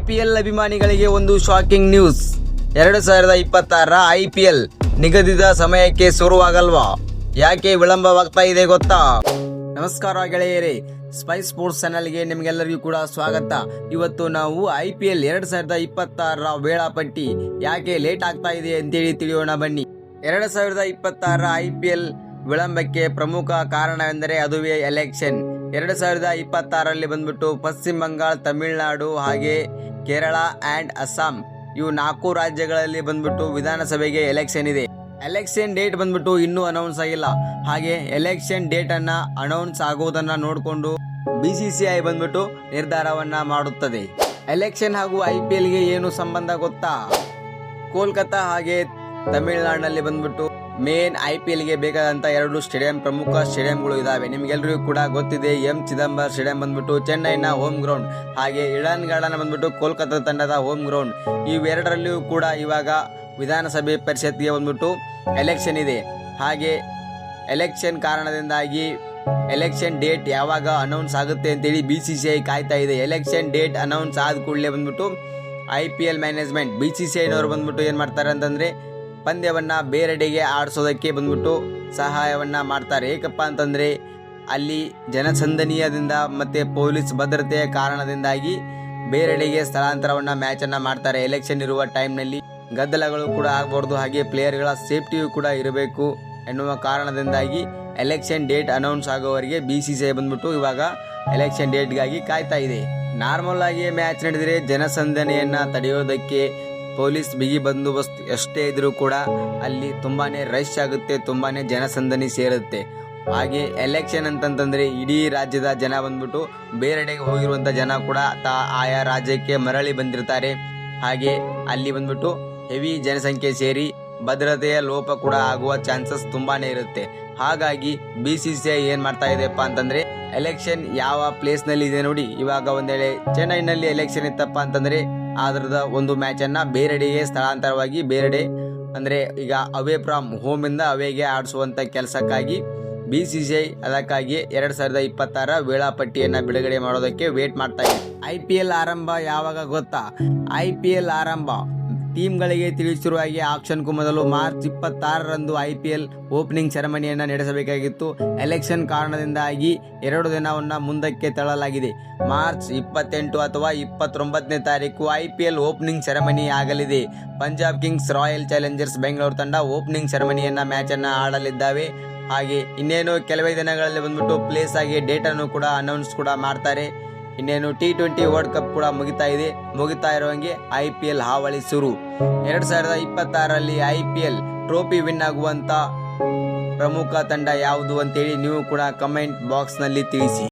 IPL ಅಭಿಮಾನಿಗಳಿಗೆ ಒಂದು shocking news. 2026 IPL ನಿಗದಿತ ಸಮಯಕ್ಕೆ ಶುರುವಾಗಲ್ವಾ? ಯಾಕೆ ವಿಳಂಬವಾಗ್ತಾ ಇದೆ ಗೊತ್ತಾ? ನಮಸ್ಕಾರ ಗೆಳೆಯರೇ, ಸ್ಪೈಸ್ ಸ್ಪೋರ್ಟ್ಸ್ ಚಾನಲ್ಗೆ ನಿಮ್ಗೆಲ್ಲರಿಗೂ ಕೂಡ ಸ್ವಾಗತ. ಇವತ್ತು ನಾವು IPL 2026 ವೇಳಾಪಟ್ಟಿ ಯಾಕೆ ಲೇಟ್ ಆಗ್ತಾ ಇದೆ ಅಂತೇಳಿ ತಿಳಿಯೋಣ ಬನ್ನಿ. 2026 IPL ವಿಳಂಬಕ್ಕೆ ಪ್ರಮುಖ ಕಾರಣವೆಂದರೆ ಅದುವೇ ಎಲೆಕ್ಷನ್. 2026ರಲ್ಲಿ ಬಂದ್ಬಿಟ್ಟು ಪಶ್ಚಿಮ ಬಂಗಾಳ, ತಮಿಳುನಾಡು ಹಾಗೆ ಕೇರಳ ಅಂಡ್ ಅಸ್ಸಾಂ ಇವು 4 ರಾಜ್ಯಗಳಲ್ಲಿ ಬಂದ್ಬಿಟ್ಟು ವಿಧಾನಸಭೆಗೆ ಎಲೆಕ್ಷನ್ ಇದೆ. ಎಲೆಕ್ಷನ್ ಡೇಟ್ ಬಂದ್ಬಿಟ್ಟು ಇನ್ನೂ ಅನೌನ್ಸ್ ಆಗಿಲ್ಲ. ಹಾಗೆ ಎಲೆಕ್ಷನ್ ಡೇಟ್ ಅನ್ನ ಅನೌನ್ಸ್ ಆಗುವುದನ್ನ ನೋಡಿಕೊಂಡು BCCI ಬಂದ್ಬಿಟ್ಟು ನಿರ್ಧಾರವನ್ನ ಮಾಡುತ್ತದೆ. ಎಲೆಕ್ಷನ್ ಹಾಗೂ IPLಗೆ ಏನು ಸಂಬಂಧ ಗೊತ್ತಾ? ಕೋಲ್ಕತ್ತಾ ಹಾಗೆ ತಮಿಳುನಾಡಿನಲ್ಲಿ ಬಂದ್ಬಿಟ್ಟು ಮೇನ್ IPLಗೆ ಬೇಕಾದಂತ 2 ಸ್ಟೇಡಿಯಂ, ಪ್ರಮುಖ ಸ್ಟೇಡಿಯಂಗಳು ಇದಾವೆ. ನಿಮ್ಗೆಲ್ಲರಿಗೂ ಕೂಡ ಗೊತ್ತಿದೆ. M ಚಿದಂಬರಂ ಸ್ಟೇಡಿಯಂ ಬಂದ್ಬಿಟ್ಟು ಚೆನ್ನೈನ ಹೋಮ್ ಗ್ರೌಂಡ್, ಹಾಗೆ ಈಡನ್ ಗಾರ್ಡನ್ ಬಂದ್ಬಿಟ್ಟು ಕೋಲ್ಕತ್ತಾ ತಂಡದ ಹೋಮ್ ಗ್ರೌಂಡ್. ಇವೆರಡರಲ್ಲಿಯೂ ಕೂಡ ಇವಾಗ ವಿಧಾನಸಭೆ ಪರಿಷತ್ಗೆ ಬಂದ್ಬಿಟ್ಟು ಎಲೆಕ್ಷನ್ ಇದೆ. ಹಾಗೆ ಎಲೆಕ್ಷನ್ ಕಾರಣದಿಂದಾಗಿ ಎಲೆಕ್ಷನ್ ಡೇಟ್ ಯಾವಾಗ ಅನೌನ್ಸ್ ಆಗುತ್ತೆ ಅಂತೇಳಿ BCCI ಕಾಯ್ತಾ ಇದೆ. ಎಲೆಕ್ಷನ್ ಡೇಟ್ ಅನೌನ್ಸ್ ಆದ ಕೂಡಲೇ ಬಂದ್ಬಿಟ್ಟು IPL ಮ್ಯಾನೇಜ್ಮೆಂಟ್ BCCIನವರು ಬಂದ್ಬಿಟ್ಟು ಏನು ಮಾಡ್ತಾರೆ ಅಂತಂದರೆ ಪಂದ್ಯವನ್ನ ಬೇರೆಡೆಗೆ ಆಡಿಸೋದಕ್ಕೆ ಬಂದ್ಬಿಟ್ಟು ಸಹಾಯವನ್ನ ಮಾಡ್ತಾರೆ. ಏಕಪ್ಪ ಅಂತಂದರೆ ಅಲ್ಲಿ ಜನಸಂದಣಿಯದಿಂದ ಮತ್ತು ಪೊಲೀಸ್ ಭದ್ರತೆಯ ಕಾರಣದಿಂದಾಗಿ ಬೇರೆಡೆಗೆ ಸ್ಥಳಾಂತರವನ್ನು ಮ್ಯಾಚನ್ನು ಮಾಡ್ತಾರೆ. ಎಲೆಕ್ಷನ್ ಇರುವ ಟೈಮ್ನಲ್ಲಿ ಗದ್ದಲಗಳು ಕೂಡ ಆಗಬಾರ್ದು, ಹಾಗೆ ಪ್ಲೇಯರ್ಗಳ ಸೇಫ್ಟಿಯು ಕೂಡ ಇರಬೇಕು ಎನ್ನುವ ಕಾರಣದಿಂದಾಗಿ ಎಲೆಕ್ಷನ್ ಡೇಟ್ ಅನೌನ್ಸ್ ಆಗೋವರೆಗೆ BCCI ಬಂದ್ಬಿಟ್ಟು ಇವಾಗ ಎಲೆಕ್ಷನ್ ಡೇಟ್ಗಾಗಿ ಕಾಯ್ತಾ ಇದೆ. ನಾರ್ಮಲ್ ಆಗಿ ಮ್ಯಾಚ್ ನಡೆದರೆ ಜನಸಂದಣಿಯನ್ನು ತಡೆಯೋದಕ್ಕೆ ಪೊಲೀಸ್ ಬಿಗಿ ಬಂದೋಬಸ್ತ್ ಎಷ್ಟೇ ಇದ್ರೂ ಕೂಡ ಅಲ್ಲಿ ತುಂಬಾನೇ ರಶ್ ಆಗುತ್ತೆ, ತುಂಬಾನೇ ಜನಸಂದಣಿ ಸೇರುತ್ತೆ. ಹಾಗೆ ಎಲೆಕ್ಷನ್ ಅಂತಂತಂದ್ರೆ ಇಡೀ ರಾಜ್ಯದ ಜನ ಬಂದ್ಬಿಟ್ಟು ಬೇರೆಡೆಗೆ ಹೋಗಿರುವಂತ ಜನ ಕೂಡ ಆಯಾ ರಾಜ್ಯಕ್ಕೆ ಮರಳಿ ಬಂದಿರ್ತಾರೆ. ಹಾಗೆ ಅಲ್ಲಿ ಬಂದ್ಬಿಟ್ಟು ಹೆವಿ ಜನಸಂಖ್ಯೆ ಸೇರಿ ಭದ್ರತೆಯ ಲೋಪ ಕೂಡ ಆಗುವ ಚಾನ್ಸಸ್ ತುಂಬಾನೇ ಇರುತ್ತೆ. ಹಾಗಾಗಿ BCCI ಏನ್ ಮಾಡ್ತಾ ಇದೆಪ್ಪ ಅಂತಂದ್ರೆ ಎಲೆಕ್ಷನ್ ಯಾವ ಪ್ಲೇಸ್ ನಲ್ಲಿ ಇದೆ ನೋಡಿ. ಇವಾಗ ಒಂದ್ ವೇಳೆ ಚೆನ್ನೈನಲ್ಲಿ ಎಲೆಕ್ಷನ್ ಇತ್ತಪ್ಪ ಅಂತಂದ್ರೆ ಅದರದ ಒಂದು ಮ್ಯಾಚ್ ಅನ್ನ ಬೇರೆಡೆಗೆ ಸ್ಥಳಾಂತರವಾಗಿ ಬೇರೆಡೆ ಅಂದ್ರೆ ಈಗ ಅವೇ ಫ್ರಮ್ ಹೋಮ್ ಇಂದ ಅವೇಗೆ ಆಡಿಸುವಂತ ಕೆಲಸಕ್ಕಾಗಿ BCCI ಅದಕ್ಕಾಗಿ 2026 ವೇಳಾಪಟ್ಟಿಯನ್ನ ಬಿಡುಗಡೆ ಮಾಡೋದಕ್ಕೆ ವೇಟ್ ಮಾಡ್ತಾ ಇದೆ. IPL ಆರಂಭ ಯಾವಾಗ ಗೊತ್ತಾ? IPL ಆರಂಭ ಟೀಮ್ಗಳಿಗೆ ತಿಳಿಸಿರುವ ಹಾಗೆ ಆಕ್ಷನ್ಗೂ ಮೊದಲು ಮಾರ್ಚ್ 26ರಂದು IPL ಓಪನಿಂಗ್ ಸೆರೆಮನಿಯನ್ನು ನಡೆಸಬೇಕಾಗಿತ್ತು. ಎಲೆಕ್ಷನ್ ಕಾರಣದಿಂದಾಗಿ 2 ದಿನವನ್ನು ಮುಂದಕ್ಕೆ ತಳ್ಳಲಾಗಿದೆ. ಮಾರ್ಚ್ 28 ಅಥವಾ 29ನೇ ತಾರೀಕು IPL ಓಪನಿಂಗ್ ಸೆರೆಮನಿ ಆಗಲಿದೆ. Punjab Kings, royal Challengers Bengaluru ತಂಡ ಓಪನಿಂಗ್ ಸೆರೆಮನಿಯನ್ನ ಮ್ಯಾಚ್ ಅನ್ನ ಆಡಲಿದ್ದಾವೆ. ಹಾಗೆ ಇನ್ನೇನು ಕೆಲವೇ ದಿನಗಳಲ್ಲಿ ಬಂದ್ಬಿಟ್ಟು ಪ್ಲೇಸ್ ಆಗಿ ಡೇಟ್ ಅನ್ನು ಕೂಡ ಅನೌನ್ಸ್ ಕೂಡ ಮಾಡ್ತಾರೆ. ಇನ್ನೇನು T20 ವರ್ಲ್ಡ್ ಕಪ್ ಕೂಡ ಮುಗಿತಾ ಇರುವಂಗೆ IPL ಹಾವಳಿ ಶುರು. 2026ರಲ್ಲಿ IPL ಟ್ರೋಫಿ ವಿನ್ ಆಗುವಂತ ಪ್ರಮುಖ ತಂಡ ಯಾವುದು ಅಂತೇಳಿ ನೀವು ಕೂಡ ಕಮೆಂಟ್ ಬಾಕ್ಸ್ ನಲ್ಲಿ ತಿಳಿಸಿ.